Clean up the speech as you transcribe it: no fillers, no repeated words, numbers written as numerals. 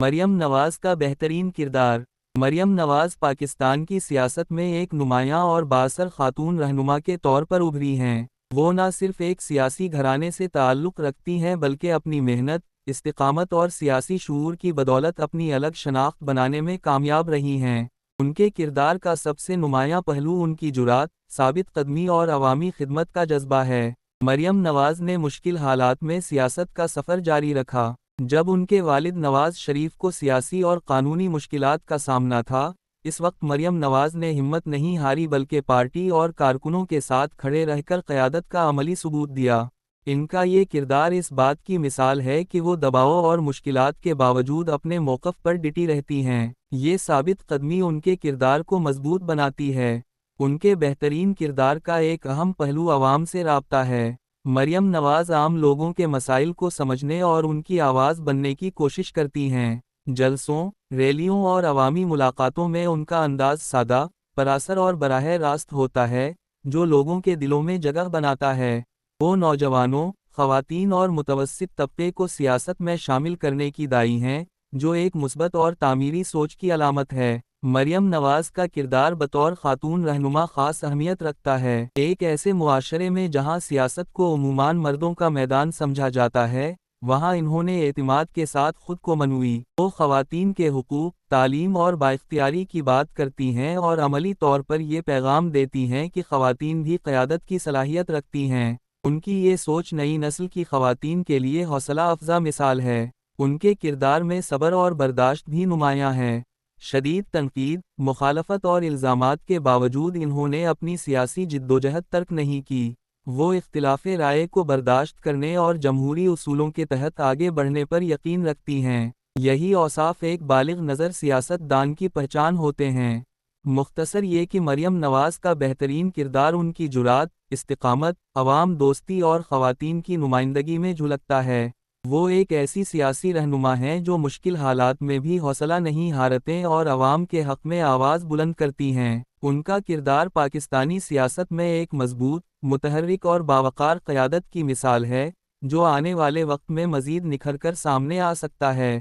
مریم نواز کا بہترین کردار۔ مریم نواز پاکستان کی سیاست میں ایک نمایاں اور بااثر خاتون رہنما کے طور پر ابھری ہیں۔ وہ نہ صرف ایک سیاسی گھرانے سے تعلق رکھتی ہیں بلکہ اپنی محنت، استقامت اور سیاسی شعور کی بدولت اپنی الگ شناخت بنانے میں کامیاب رہی ہیں۔ ان کے کردار کا سب سے نمایاں پہلو ان کی جرات، ثابت قدمی اور عوامی خدمت کا جذبہ ہے۔ مریم نواز نے مشکل حالات میں سیاست کا سفر جاری رکھا۔ جب ان کے والد نواز شریف کو سیاسی اور قانونی مشکلات کا سامنا تھا، اس وقت مریم نواز نے ہمت نہیں ہاری بلکہ پارٹی اور کارکنوں کے ساتھ کھڑے رہ کر قیادت کا عملی ثبوت دیا۔ ان کا یہ کردار اس بات کی مثال ہے کہ وہ دباؤ اور مشکلات کے باوجود اپنے موقف پر ڈٹی رہتی ہیں۔ یہ ثابت قدمی ان کے کردار کو مضبوط بناتی ہے۔ ان کے بہترین کردار کا ایک اہم پہلو عوام سے رابطہ ہے۔ مریم نواز عام لوگوں کے مسائل کو سمجھنے اور ان کی آواز بننے کی کوشش کرتی ہیں۔ جلسوں، ریلیوں اور عوامی ملاقاتوں میں ان کا انداز سادہ، پراثر اور براہ راست ہوتا ہے، جو لوگوں کے دلوں میں جگہ بناتا ہے۔ وہ نوجوانوں، خواتین اور متوسط طبقے کو سیاست میں شامل کرنے کی داعی ہیں، جو ایک مثبت اور تعمیری سوچ کی علامت ہے۔ مریم نواز کا کردار بطور خاتون رہنما خاص اہمیت رکھتا ہے۔ ایک ایسے معاشرے میں جہاں سیاست کو عموماً مردوں کا میدان سمجھا جاتا ہے، وہاں انہوں نے اعتماد کے ساتھ خود کو منوائی۔ وہ خواتین کے حقوق، تعلیم اور بااختیاری کی بات کرتی ہیں اور عملی طور پر یہ پیغام دیتی ہیں کہ خواتین بھی قیادت کی صلاحیت رکھتی ہیں۔ ان کی یہ سوچ نئی نسل کی خواتین کے لیے حوصلہ افزا مثال ہے۔ ان کے کردار میں صبر اور برداشت بھی نمایاں ہے۔ شدید تنقید، مخالفت اور الزامات کے باوجود انہوں نے اپنی سیاسی جدوجہد ترک نہیں کی۔ وہ اختلاف رائے کو برداشت کرنے اور جمہوری اصولوں کے تحت آگے بڑھنے پر یقین رکھتی ہیں۔ یہی اوصاف ایک بالغ نظر سیاست دان کی پہچان ہوتے ہیں۔ مختصر یہ کہ مریم نواز کا بہترین کردار ان کی جرات، استقامت، عوام دوستی اور خواتین کی نمائندگی میں جھلکتا ہے۔ وہ ایک ایسی سیاسی رہنما ہیں جو مشکل حالات میں بھی حوصلہ نہیں ہارتے اور عوام کے حق میں آواز بلند کرتی ہیں۔ ان کا کردار پاکستانی سیاست میں ایک مضبوط، متحرک اور باوقار قیادت کی مثال ہے، جو آنے والے وقت میں مزید نکھر کر سامنے آ سکتا ہے۔